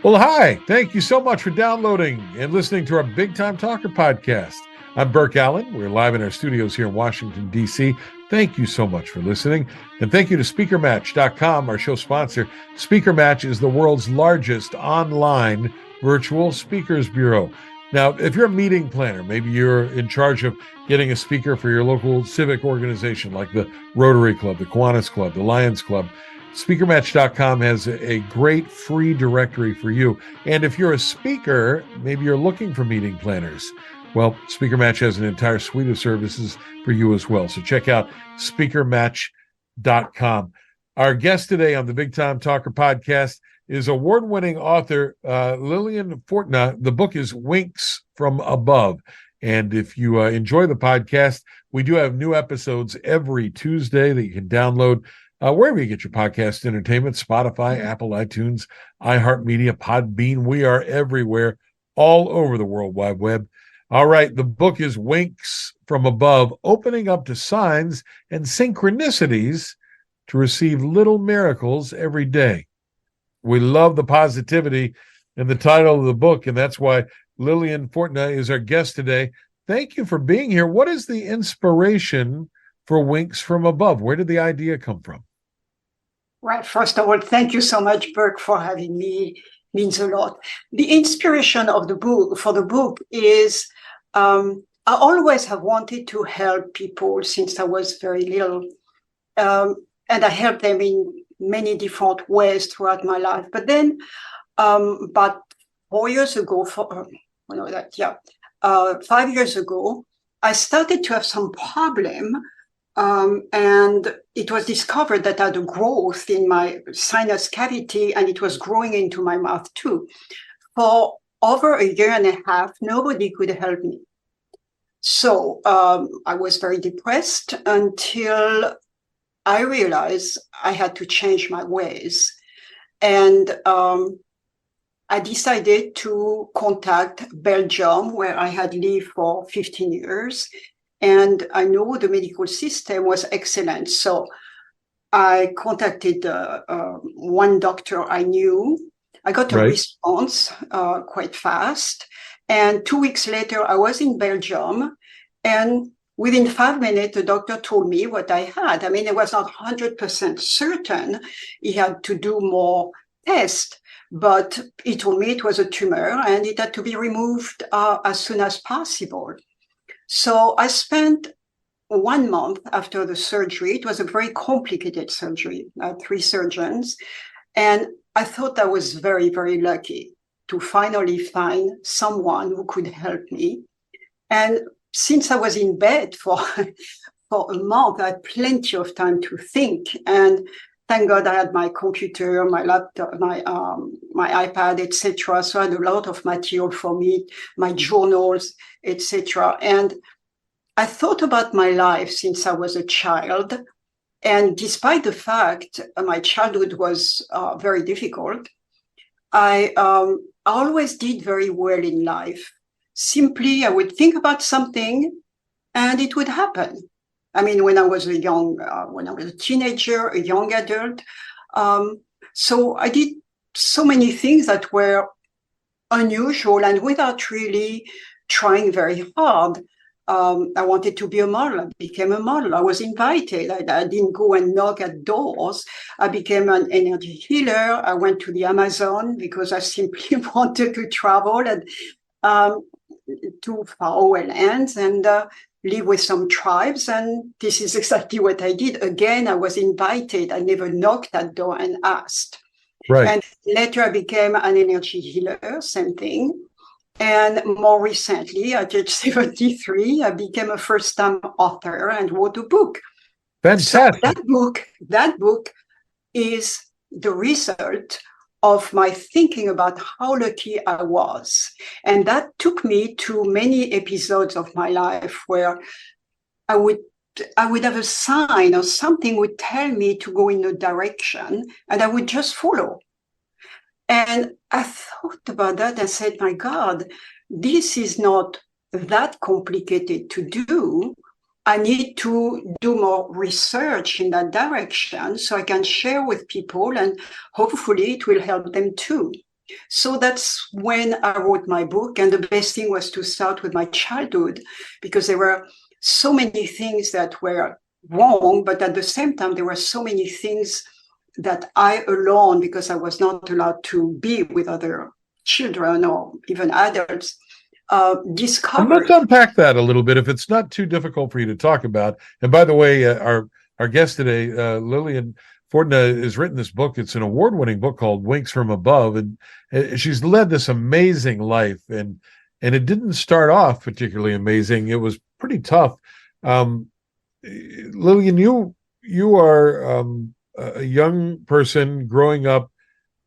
Well, hi. Thank you so much for downloading and listening to our Big Time Talker podcast. I'm Burke Allen. We're live in our studios here in Washington, D.C. Thank you so much for listening. And thank you to Speakermatch.com, our show sponsor. Speakermatch is the world's largest online virtual speakers bureau. Now, if you're a meeting planner, maybe you're in charge of getting a speaker for your local civic organization like the Rotary Club, the Kiwanis Club, the Lions Club, Speakermatch.com has a great free directory for you. And if you're a speaker, maybe you're looking for meeting planners. Well, Speakermatch has an entire suite of services for you as well. So check out Speakermatch.com. Our guest today on the Big Time Talker podcast is award-winning author Liliane Fortna. The book is Winks from Above. And if you enjoy the podcast, we do have new episodes every Tuesday that you can download wherever you get your podcast entertainment, Spotify, Apple, iTunes, iHeartMedia, Podbean. We are everywhere, all over the World Wide Web. All right, the book is Winks from Above, opening up to signs and synchronicities to receive little miracles every day. We love the positivity in the title of the book, and that's why Liliane Fortna is our guest today. Thank you for being here. What is the inspiration for Winks from Above? Where did the idea come from? Well, first of all, thank you so much, Burke, for having me. Means a lot. The inspiration of the book is I always have wanted to help people since I was very little, and I helped them in many different ways throughout my life. But then, about 4 years ago, 5 years ago, I started to have some problem. And it was discovered that I had a growth in my sinus cavity, and it was growing into my mouth too. For over a year and a half, nobody could help me. So I was very depressed until I realized I had to change my ways. And I decided to contact Belgium, where I had lived for 15 years. And I know the medical system was excellent. So I contacted one doctor I knew. I got a response quite fast. And 2 weeks later, I was in Belgium. And within 5 minutes, the doctor told me what I had. I mean, it was not 100% certain. He had to do more tests. But he told me it was a tumor and it had to be removed as soon as possible. So I spent 1 month after the surgery. It was a very complicated surgery, 3 surgeons. And I thought I was very, very lucky to finally find someone who could help me. And since I was in bed for a month, I had plenty of time to think. And thank God I had my computer, my laptop, my iPad, etc. So I had a lot of material for me, my journals, etc. And I thought about my life since I was a child. And despite the fact my childhood was very difficult, I always did very well in life. Simply, I would think about something and it would happen. I mean, when I was a teenager, a young adult. So I did so many things that were unusual and without really trying very hard. I wanted to be a model. I became a model. I was invited. I didn't go and knock at doors. I became an energy healer. I went to the Amazon because I simply wanted to travel and to faraway lands and live with some tribes. And this is exactly what I did. Again, I was invited. I never knocked at door and asked. Right. And later I became an energy healer, same thing. And more recently, at age 73, I became a first-time author and wrote a book. Fantastic. So that book is the result of my thinking about how lucky I was. And that took me to many episodes of my life where I would have a sign or something would tell me to go in a direction and I would just follow. And I thought about that and said, my God, this is not that complicated to do. I need to do more research in that direction so I can share with people and hopefully it will help them too. So that's when I wrote my book. And the best thing was to start with my childhood, because there were so many things that were wrong, but at the same time, there were so many things that I alone, because I was not allowed to be with other children or even adults, And let's discovered. unpack that a little bit if it's not too difficult for you to talk about. And by the way, our guest today, Liliane Fortna, has written this book. It's an award-winning book called Winks from Above, and she's led this amazing life. And it didn't start off particularly amazing. It was pretty tough. Liliane, you are a young person growing up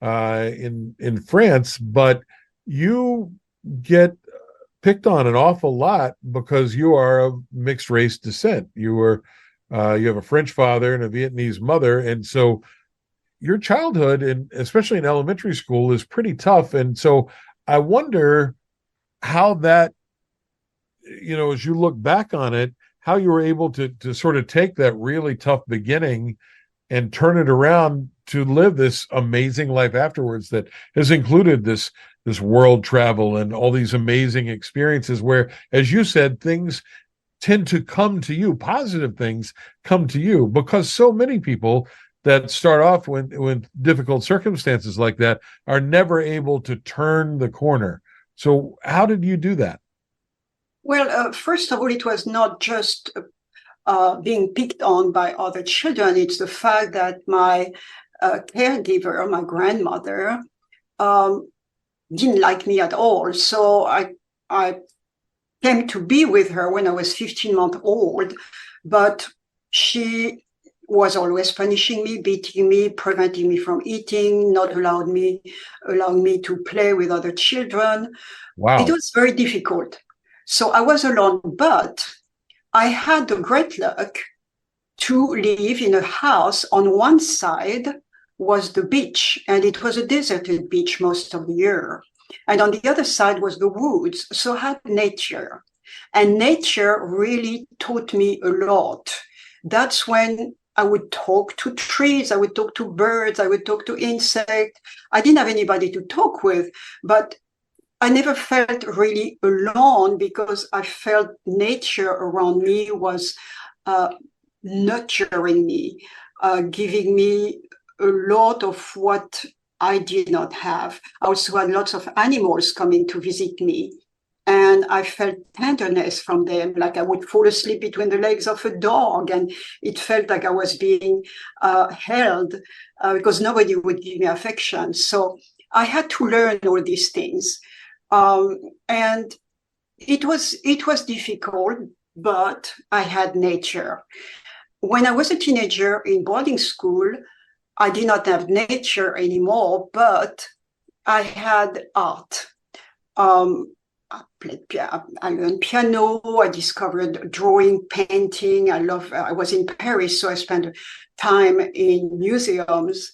in France, but you get picked on an awful lot because you are of mixed race descent. You have a French father and a Vietnamese mother, and so your childhood, and especially in elementary school, is pretty tough. And so I wonder how that, as you look back on it, how you were able to sort of take that really tough beginning and turn it around to live this amazing life afterwards that has included this world travel and all these amazing experiences where, as you said, things tend to come to you, positive things come to you, because so many people that start off with difficult circumstances like that are never able to turn the corner. So how did you do that? Well, first of all, it was not just being picked on by other children. It's the fact that my caregiver, my grandmother, didn't like me at all. So I came to be with her when I was 15 months old, but she was always punishing me, beating me, preventing me from eating, not allowing me to play with other children. It Wow. was very difficult. So I was alone, but I had the great luck to live in a house. On one side was the beach, and it was a deserted beach most of the year. And on the other side was the woods, so I had nature. And nature really taught me a lot. That's when I would talk to trees, I would talk to birds, I would talk to insects. I didn't have anybody to talk with, but I never felt really alone because I felt nature around me was nurturing me, giving me a lot of what I did not have. I also had lots of animals coming to visit me. And I felt tenderness from them, like I would fall asleep between the legs of a dog, and it felt like I was being held because nobody would give me affection. So I had to learn all these things, and it was difficult, but I had nature. When I was a teenager in boarding school, I did not have nature anymore, but I had art. I learned piano. I discovered drawing, painting. I was in Paris, so I spent time in museums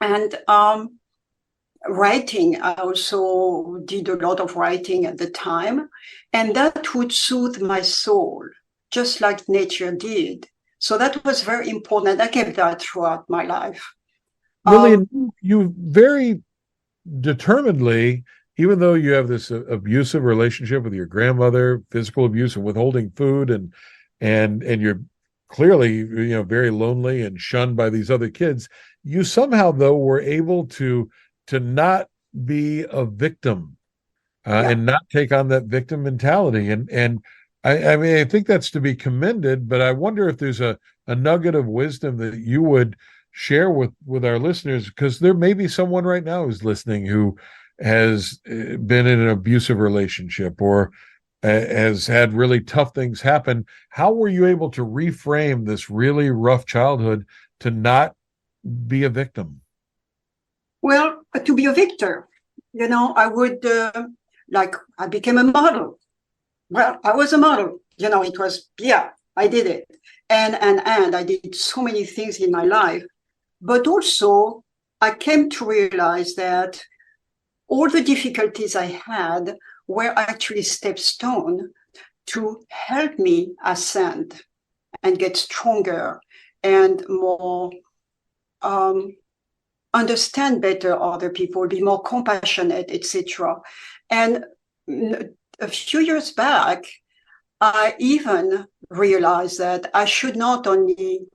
and writing. I also did a lot of writing at the time, and that would soothe my soul, just like nature did. So that was very important. I kept that throughout my life. Liliane, you very determinedly, even though you have this abusive relationship with your grandmother, physical abuse and withholding food, and you're clearly very lonely and shunned by these other kids, you somehow though were able to not be a victim Yeah. and not take on that victim mentality. And I mean, I think that's to be commended, but I wonder if there's a nugget of wisdom that you would share with our listeners, because there may be someone right now who's listening who has been in an abusive relationship or has had really tough things happen. How were you able to reframe this really rough childhood to not be a victim? Well, to be a victor, I would I became a model. Well, I was a model. It was, yeah, I did it. And I did so many things in my life. But also, I came to realize that all the difficulties I had were actually stepstone to help me ascend and get stronger and more understand better other people, be more compassionate, etc. And a few years back, I even realized that I should not only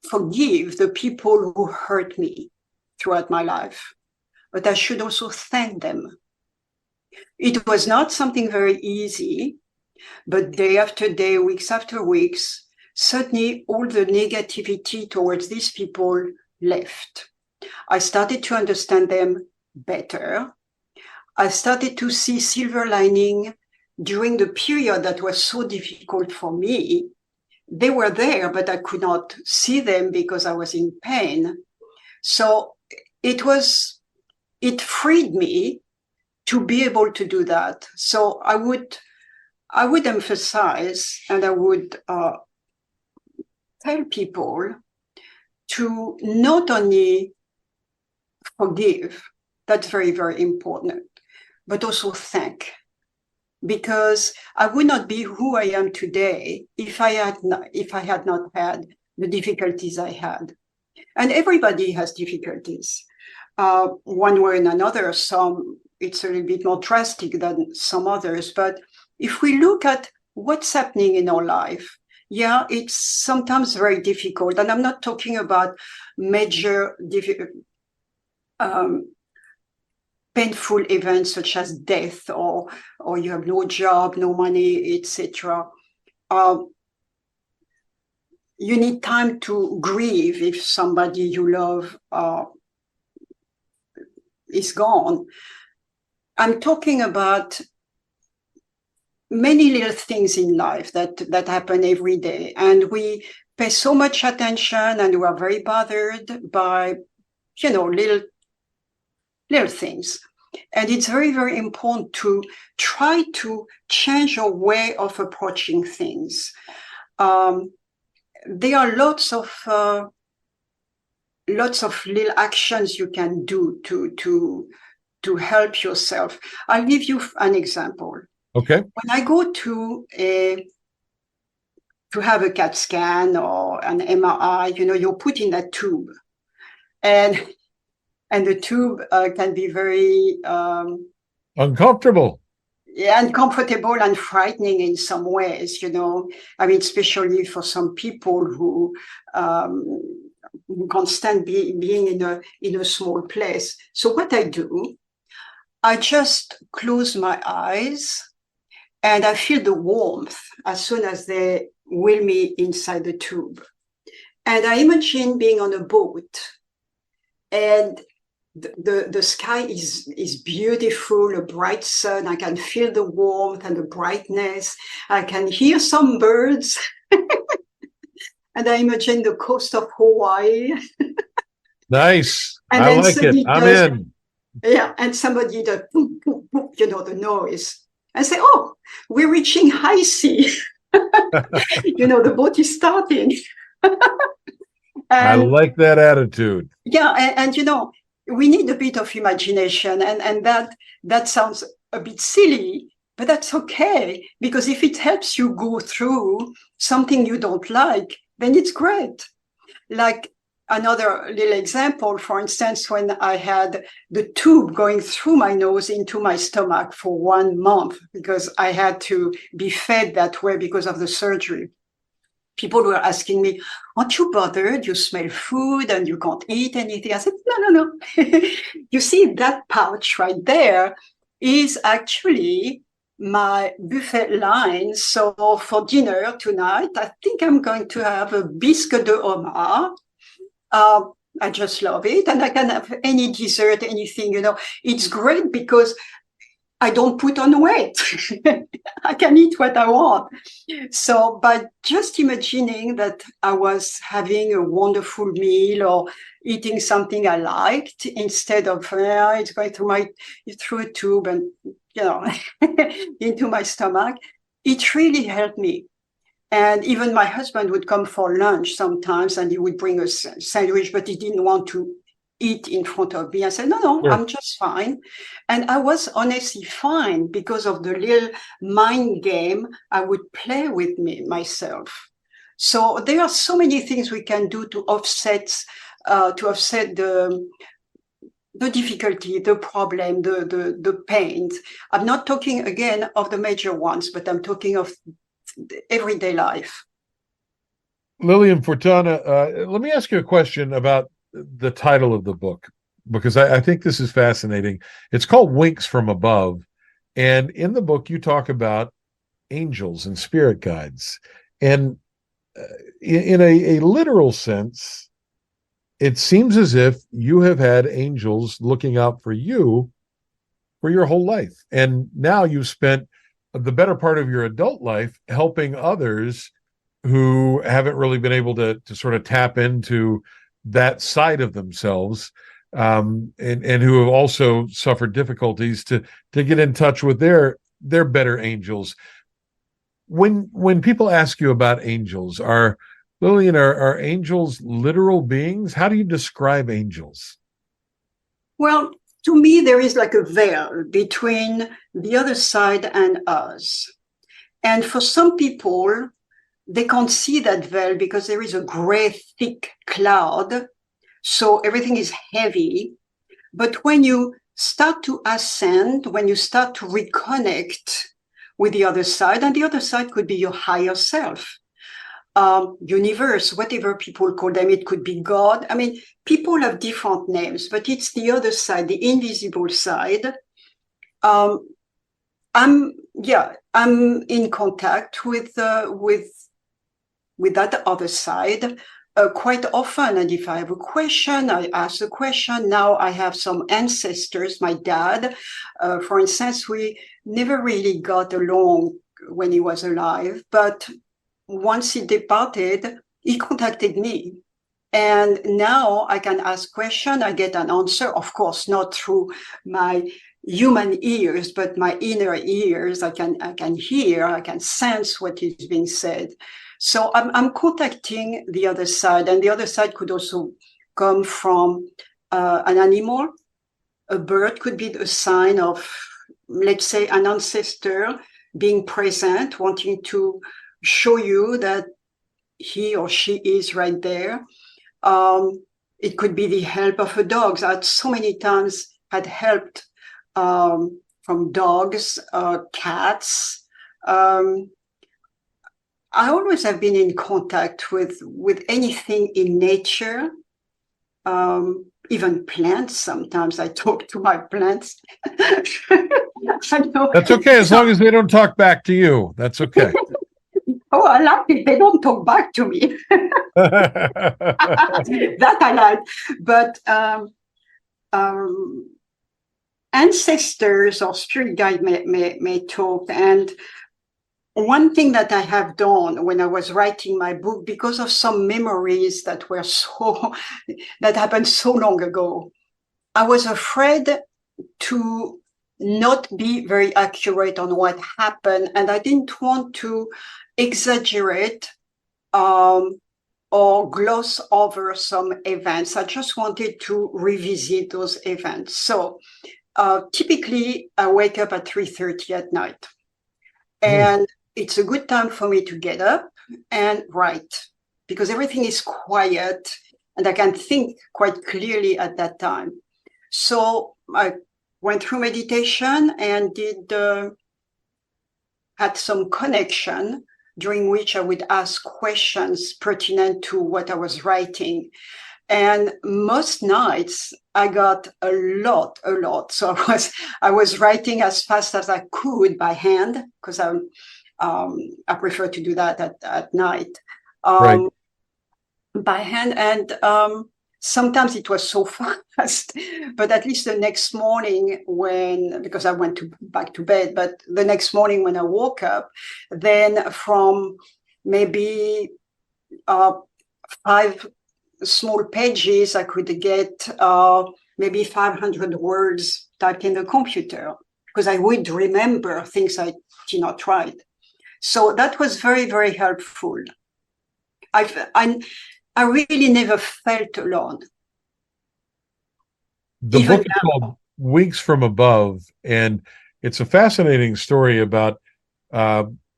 forgive the people who hurt me throughout my life, but I should also thank them. It was not something very easy, but day after day, weeks after weeks, suddenly all the negativity towards these people left. I started to understand them better. I started to see silver lining during the period that was so difficult for me. They were there, but I could not see them because I was in pain. So it freed me to be able to do that. So I would emphasize, and I would tell people to not only forgive, that's very, very important, but also thank. Because I would not be who I am today if I had not had the difficulties I had. And everybody has difficulties, one way or another. Some it's a little bit more drastic than some others. But if we look at what's happening in our life, yeah, it's sometimes very difficult. And I'm not talking about major painful events such as death or you have no job, no money, etc. You need time to grieve if somebody you love is gone. I'm talking about many little things in life that happen every day, and we pay so much attention, and we are very bothered by, little things. And it's very, very important to try to change your way of approaching things. There are lots of little actions you can do to help yourself. I'll give you an example. Okay. When I go to have a CAT scan or an MRI, you're put in that tube, and the tube can be very uncomfortable. Yeah, uncomfortable and frightening in some ways, I mean, especially for some people who can't stand being in a small place. So what I do, I just close my eyes and I feel the warmth as soon as they wheel me inside the tube. And I imagine being on a boat, and the sky is beautiful, a bright sun. I can feel the warmth and the brightness. I can hear some birds. And I imagine the coast of Hawaii. Nice. And I like it. I'm in. Yeah, and somebody does, the noise. I say, oh, we're reaching high sea. The boat is starting. I like that attitude. Yeah, and we need a bit of imagination, and that sounds a bit silly, but that's okay, because if it helps you go through something you don't like, then it's great. Like another little example, for instance, when I had the tube going through my nose into my stomach for 1 month because I had to be fed that way because of the surgery. People were asking me, aren't you bothered? You smell food and you can't eat anything. I said, no. You see, that pouch right there is actually my buffet line. So for dinner tonight, I think I'm going to have a biscuit de homard. I just love it. And I can have any dessert, anything, It's great because I don't put on weight. I can eat what I want. So by just imagining that I was having a wonderful meal or eating something I liked, instead of it's going through a tube and into my stomach, it really helped me. And even my husband would come for lunch sometimes, and he would bring a sandwich, but he didn't want to eat in front of me. I said, no, sure. I'm just fine. And I was honestly fine because of the little mind game I would play with myself. So there are so many things we can do to offset to offset the difficulty, the problem, the pains. I'm not talking again of the major ones, but I'm talking of everyday life. Liliane Fortna, let me ask you a question about the title of the book, because I think this is fascinating. It's called Winks from Above. And in the book, you talk about angels and spirit guides. And in a literal sense, it seems as if you have had angels looking out for you for your whole life. And now you've spent the better part of your adult life helping others who haven't really been able to sort of tap into that side of themselves, and who have also suffered difficulties to get in touch with their better angels. When people ask you about angels, Liliane, are angels literal beings? How do you describe angels? Well, to me, there is like a veil between the other side and us. And for some people, they can't see that veil because there is a gray, thick cloud. So everything is heavy. But when you start to ascend, when you start to reconnect with the other side, and the other side could be your higher self, universe, whatever people call them, it could be God. I mean, people have different names, but it's the other side, the invisible side. I'm in contact with that other side quite often. And if I have a question, I ask a question. Now I have some ancestors. My dad, for instance, we never really got along when he was alive, but once he departed, he contacted me. And now I can ask question, I get an answer, of course, not through my human ears, but my inner ears. I can hear, I can sense what is being said. So I'm contacting the other side, and the other side could also come from an animal. A bird could be a sign of, let's say, an ancestor being present, wanting to show you that he or she is right there. It could be the help of a dog. I so many times had helped from dogs, cats. I always have been in contact with anything in nature, even plants. Sometimes I talk to my plants. I know. That's okay, as long as they don't talk back to you. That's okay. Oh, I like it. They don't talk back to me. That I like. But ancestors or spirit guide may talk. And one thing that I have done when I was writing my book, because of some memories that happened so long ago, I was afraid to not be very accurate on what happened, and I didn't want to exaggerate or gloss over some events. I just wanted to revisit those events. So typically I wake up at 3:30 at night, and it's a good time for me to get up and write, because everything is quiet and I can think quite clearly at that time. So I went through meditation and had some connection, during which I would ask questions pertinent to what I was writing. And most nights I got a lot. So I was writing as fast as I could by hand, because I prefer to do that at night. Right. By hand. And sometimes it was so fast, but at least the next morning, because I went back to bed, but the next morning when I woke up, then from maybe 5 small pages, I could get maybe 500 words typed in the computer, because I would remember things I did not write. So that was very, very helpful. I really never felt alone. The book is called Winks from Above, and it's a fascinating story about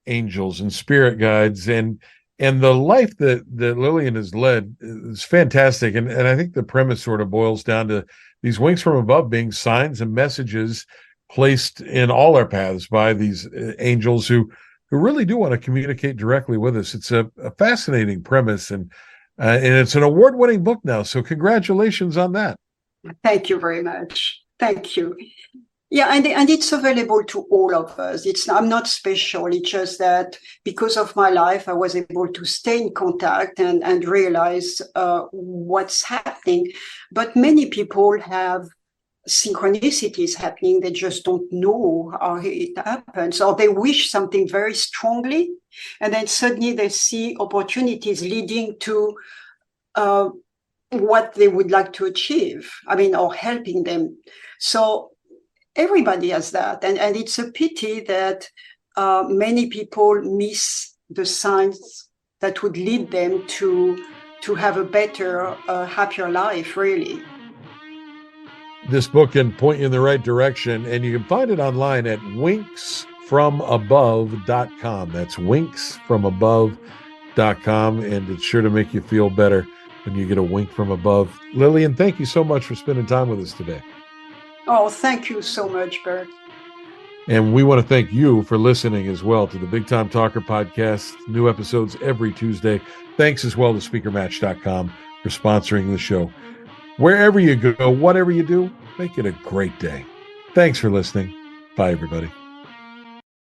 angels and spirit guides. And And the life that Liliane has led is fantastic. And I think the premise sort of boils down to these winks from above being signs and messages placed in all our paths by these angels who really do want to communicate directly with us. It's a fascinating premise, and it's an award-winning book now. So congratulations on that. Thank you very much. Thank you. Yeah, and it's available to all of us. I'm not special. It's just that because of my life, I was able to stay in contact and realize what's happening. But many people have synchronicities happening. They just don't know how it happens, or they wish something very strongly, and then suddenly they see opportunities leading to what they would like to achieve. I mean, or helping them. So everybody has that, and it's a pity that many people miss the signs that would lead them to have a better, happier life, really. This book can point you in the right direction, and you can find it online at winksfromabove.com. That's winksfromabove.com, and it's sure to make you feel better when you get a wink from above. Liliane, thank you so much for spending time with us today. Oh, thank you so much, Bert. And we want to thank you for listening as well to the Big Time Talker podcast. New episodes every Tuesday. Thanks as well to Speakermatch.com for sponsoring the show. Wherever you go, whatever you do, make it a great day. Thanks for listening. Bye, everybody.